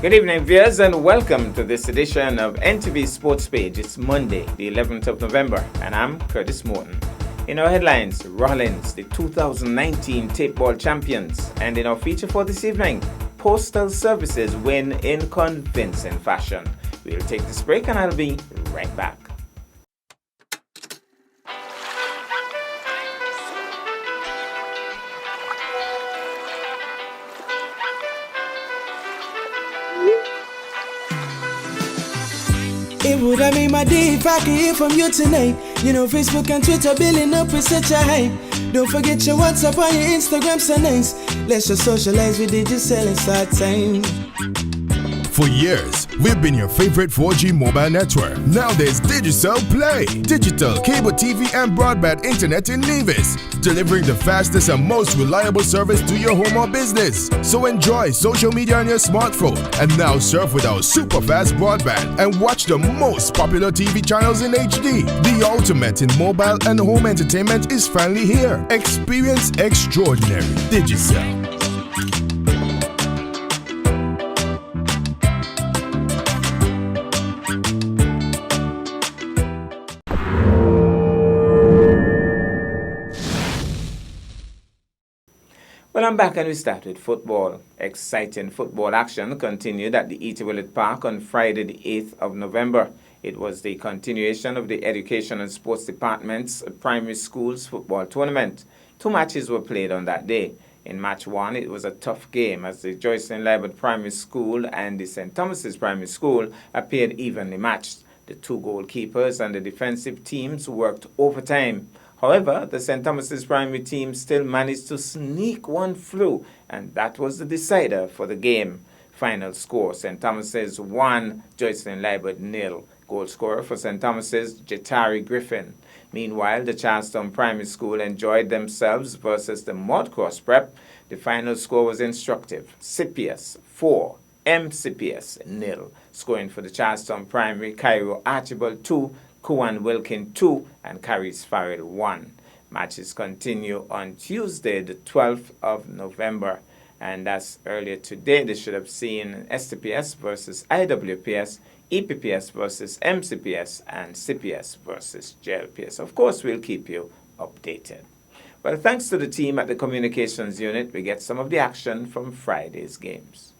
Good evening, viewers, and welcome to this edition of NTV Sports Page. It's Monday, the 11th of November, and I'm Curtis Morton. In our headlines, Rollins, the 2019 tape ball champions, and in our feature for this evening, Postal Services win in convincing fashion. We'll take this break, and I'll be right back. It would have made my day if I could hear from you tonight. You know, Facebook and Twitter building up with such a hype. Don't forget your WhatsApp and your Instagram, so nice. Let's just socialize with Digicel and start time. For years, we've been your favorite 4G mobile network. Now there's Digicel Play, digital cable TV and broadband internet in Nevis, delivering the fastest and most reliable service to your home or business. So enjoy social media on your smartphone and now surf with our super fast broadband and watch the most popular TV channels in HD. The ultimate in mobile and home entertainment is finally here. Experience extraordinary Digicel. Well, I'm back and we start with football. Exciting football action continued at the E.T. Willett Park on Friday the 8th of November. It was the continuation of the Education and Sports Department's primary schools football tournament. 2 matches were played on that day. In match 1, it was a tough game as the Joycelyn Libert Primary School and the St. Thomas's Primary School appeared evenly matched. The 2 goalkeepers and the defensive teams worked overtime. However, the St. Thomas's primary team still managed to sneak one through, and that was the decider for the game. Final score, St. Thomas's 1, Joycelyn Libert 0. Goal scorer for St. Thomas's, Jatari Griffin. Meanwhile, the Charlestown Primary School enjoyed themselves versus the Mudcross Prep. The final score was instructive. CPS 4, MCPS 0. Scoring for the Charlestown Primary, Cairo Archibald 2, Kuan Wilkin 2, and Caris Farrell 1. Matches continue on Tuesday, the 12th of November. And that's earlier today. They should have seen STPS versus IWPS, EPPS versus MCPS, and CPS versus JLPS. Of course, we'll keep you updated. Well, thanks to the team at the Communications Unit, we get some of the action from Friday's games.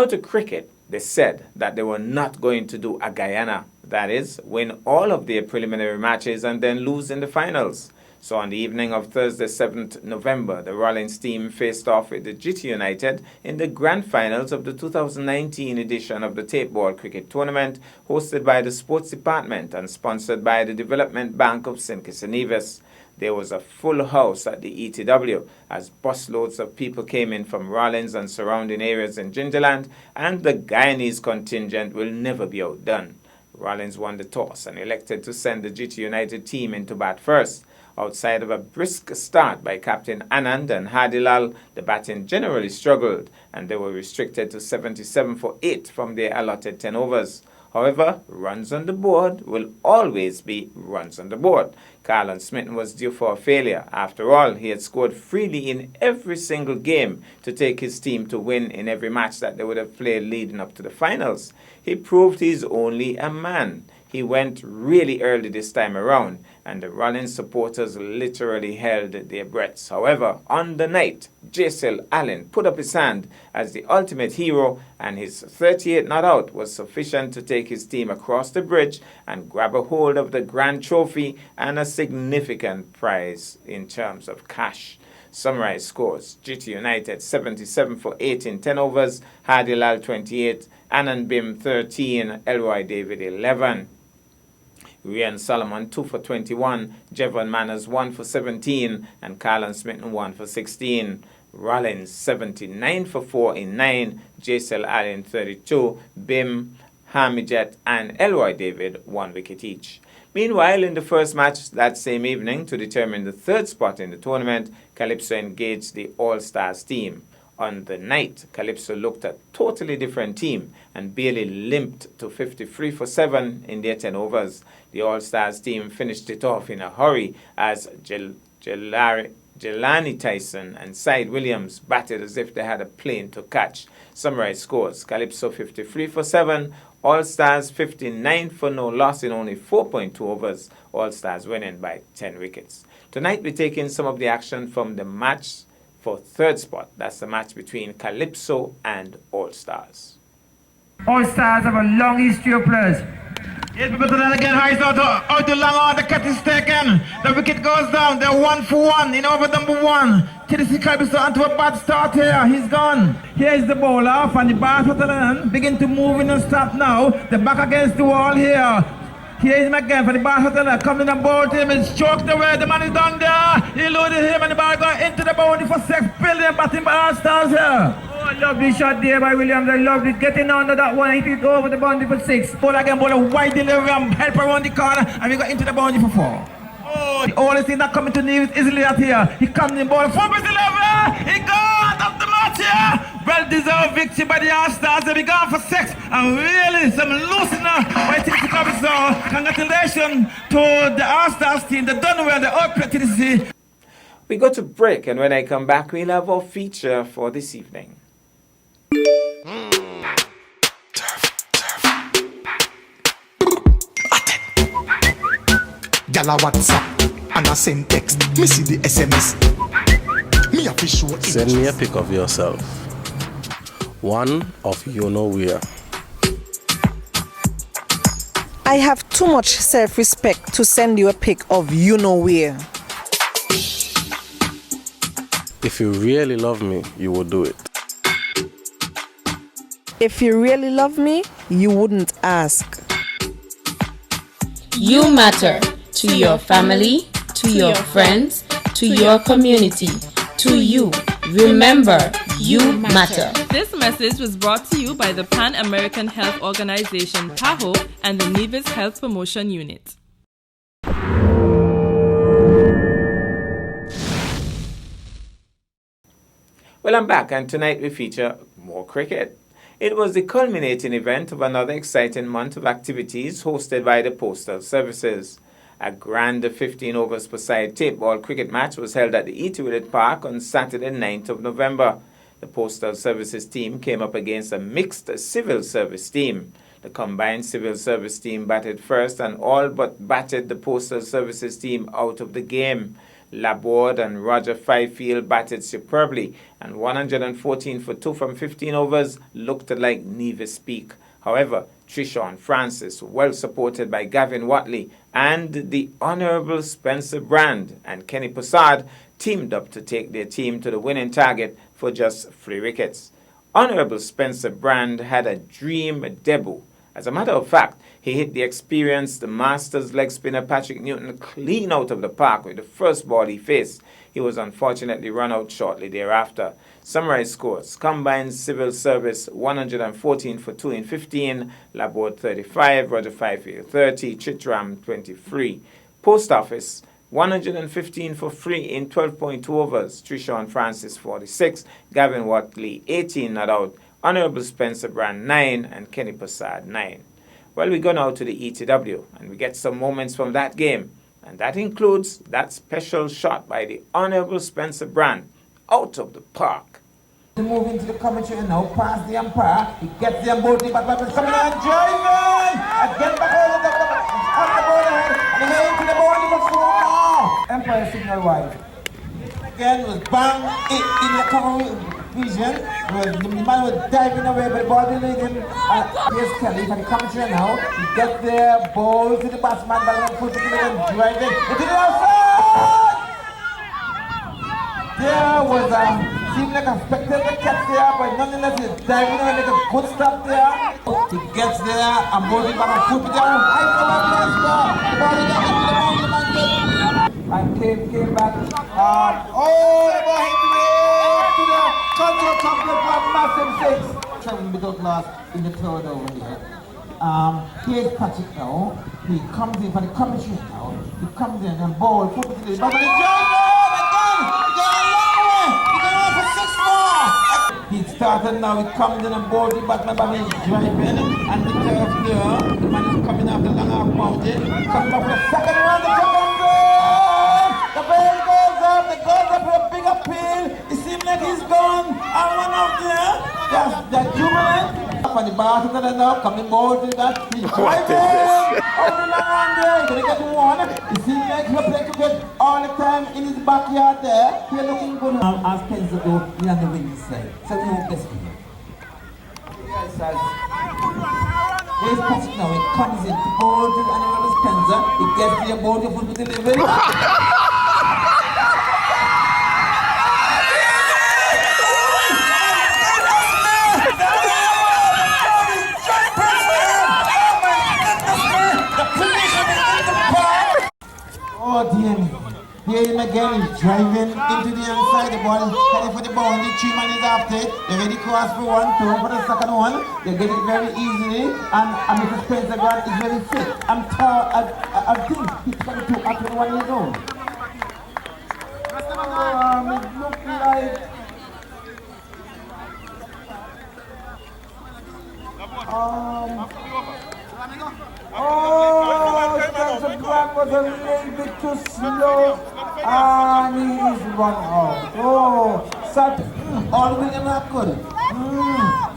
Now to cricket. They said that they were not going to do a Guyana, that is, win all of their preliminary matches and then lose in the finals. So on the evening of Thursday, 7th November, the Rollins team faced off with the GT United in the grand finals of the 2019 edition of the Tape Ball Cricket Tournament, hosted by the Sports Department and sponsored by the Development Bank of St. Kitts and Nevis. There was a full house at the ETW as busloads of people came in from Rollins and surrounding areas in Gingerland, and the Guyanese contingent will never be outdone. Rollins won the toss and elected to send the GT United team into bat first. Outside of a brisk start by Captain Anand and Hadilal, the batting generally struggled, and they were restricted to 77 for 8 from their allotted 10 overs. However, runs on the board will always be runs on the board. Carlon Smitten was due for a failure. After all, he had scored freely in every single game to take his team to win in every match that they would have played leading up to the finals. He proved he's only a man. He went really early this time around, and the Rollins supporters literally held their breaths. However, on the night, Jacel Allen put up his hand as the ultimate hero, and his 38 not out was sufficient to take his team across the bridge and grab a hold of the grand trophy and a significant prize in terms of cash. Summarized scores: GT United 77 for 8 in 10 overs, Hadilal 28, Anand Bim 13, Elroy David 11. Rian Solomon 2 for 21, Jevon Manners 1 for 17, and Carlon Smitten 1 for 16. Rollins 79 for 4 in 9, Jacel Allen 32, Bim, Hamijet, and Elroy David 1 wicket each. Meanwhile, in the first match that same evening to determine the third spot in the tournament, Calypso engaged the All-Stars team. On the night, Calypso looked a totally different team and barely limped to 53 for 7 in their 10 overs. The All-Stars team finished it off in a hurry as Jelani Tyson and Syed Williams batted as if they had a plane to catch. Summarized scores: Calypso 53 for 7, All-Stars 59 for no loss in only 4.2 overs, All-Stars winning by 10 wickets. Tonight we're taking some of the action from the match for third spot. That's the match between Calypso and All-Stars. All-Stars have a long history of players. Yes, but then again, Harris out to long on, the cut is taken. The wicket goes down, they're 1 for 1 in over number 1. Tennessee Calypso onto a bad start here, he's gone. Here's the bowler from the Barcelona, begin to move in and stop now. The back against the wall here. Here is him again for the Barcelona, coming and ball to him, it's choked away, the man is down there. He loaded him and the ball got into the boundary for 6 billion, batting by All-Stars here. Oh, lovely shot there by Williams. I loved it. Getting under that one, hit it over the boundary for 6. Ball again, ball a wide delivery, help around the corner, and we got into the boundary for 4. Oh, the only thing not coming to Nevis easily out here. He comes in ball, 4 delivery, he got up the match here. Well-deserved victory by the All-Stars. They'll be gone for 6, and really some loosener by Tennessee Calypso. Congratulations to the All-Stars team. They've done well, they outplayed Tennessee. We go to break, and when I come back, we'll have our feature for this evening. Gala WhatsApp and I send text. Me see the SMS. Me have to show images. Send me a pic of yourself. One of you know where. I have too much self-respect to send you a pic of you know where. If you really love me, you will do it. If you really love me, you wouldn't ask. You matter to your family, to your friends, to your community, to you. Remember, you matter. This message was brought to you by the Pan American Health Organization, PAHO, and the Nevis Health Promotion Unit. Well, I'm back, and tonight we feature more cricket. It was the culminating event of another exciting month of activities hosted by the Postal Services. A grand 15 overs per side tape ball cricket match was held at the Eatywillet Park on Saturday, 9th of November. The Postal Services team came up against a mixed civil service team. The combined civil service team batted first and all but batted the Postal Services team out of the game. Laborde and Roger Fifield batted superbly, and 114 for 2 from 15 overs looked like Nevis peak. However, Trishawn Francis, well supported by Gavin Watley and the Honourable Spencer Brand and Kenny Possard, teamed up to take their team to the winning target for just 3 wickets. Honourable Spencer Brand had a dream debut. As a matter of fact, he hit the experienced Masters leg spinner Patrick Newton clean out of the park with the first ball he faced. He was unfortunately run out shortly thereafter. Summarized scores: Combined Civil Service 114 for 2 in 15, Laborde 35, Roger Fifield 30, Chitram 23. Post Office 115 for 3 in 12.2 overs, Trishawn Francis 46, Gavin Watley 18 not out, Honourable Spencer Brand 9 and Kenny Possard 9. Well, we go now to the ETW and we get some moments from that game, and that includes that special shot by the Honourable Spencer Brand out of the park. Move into the commentary now, past the umpire. He gets the ball, but coming on, driving! Again back over the ball ahead, and he into the ball, number 4. Empire signal wide. Again was bang in the cover vision. The man was diving away, but the ball didn't hit him. Here's Kelly for the commentary now. He gets there, ball to the batsman, but puts it in and driving into the outside! There was seemed like a spectator catch there, but nonetheless he's diving away like a good stop there. He gets there and bowls back and puts it down. I come up to the score. The ball is into the boundary and came back. The ball hit way to the control complex for massive 6. Traveling without loss in the third over here. Here's Patrick now. He comes in for the commentary now. He comes in and ball, puts it in the ball. He started now, he comes in and boards it back, my is driving, and the turf there, the man is coming after long half mountain, coming up with a second round, the second goal! The ball goes up for a big appeal, it seems like he's gone, and one out there, that's jubilant. And the bartender now coming more to that, he's driving! Out the long one there, he's gonna get one, it seems like he'll play cricket all the time in his backyard there, he's looking good. As Spencer go, he's on the winning side, so we hope this for him. Here's Patrick now, he comes in, the ball to the animal Spencer, he gets the ball to put the delivery. Oh dear me. Here him again, he's driving into the inside, the ball is heading for the boundary, 3 man is after it, they ready cross for 1, 2 for the second one, they get it very easily, and Mr. Spencer Grant is very fit. I think he's 22 at 21 years old. It looks like... Spencer Grant was a little bit too slow and he is run out. All William not good.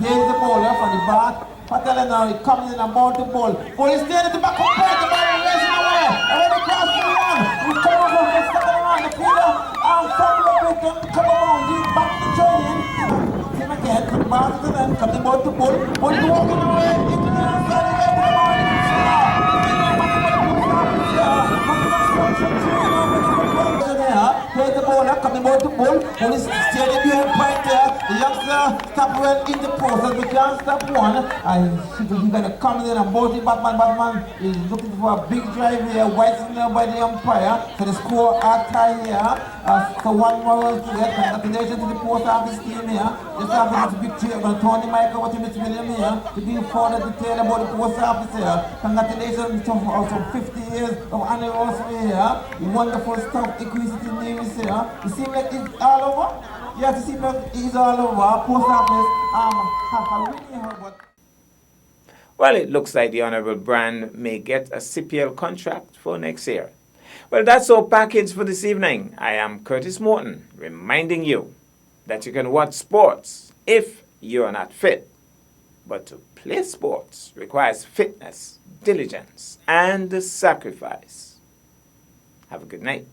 Here's the bowler from the back. Patella now, he comes in and bounce the ball. Ball is staying at the back of the ball, the ball is racing away. Already crossed the one. We come over from the second one. The fielder and fumble up with him. Come on, he's back to training. Him again, come back to them, come the ball to ball. Ball is walking away into the outside. Here's the bowler coming ball to ball. Ball is standing behind point there. The youngster stop well in the process. We can't stop one. And he's gonna come in and bowl the Batman is looking for a big drive here. White signal by the umpire. So the score are tied here. So 1 more to get. Congratulations to the post office team here. Just after this victory, I'm gonna turn the mic over to Mr. William here to give further detail about the post office here. Congratulations to also 50 years of anniversary here. Wonderful stuff, Equity News here. You seem like it's all over? Yes, it seems like it's all over. Post office, Well, it looks like the Honourable Brand may get a CPL contract for next year. Well, that's our package for this evening. I am Curtis Morton, reminding you that you can watch sports if you are not fit. But to play sports requires fitness, diligence, and sacrifice. Have a good night.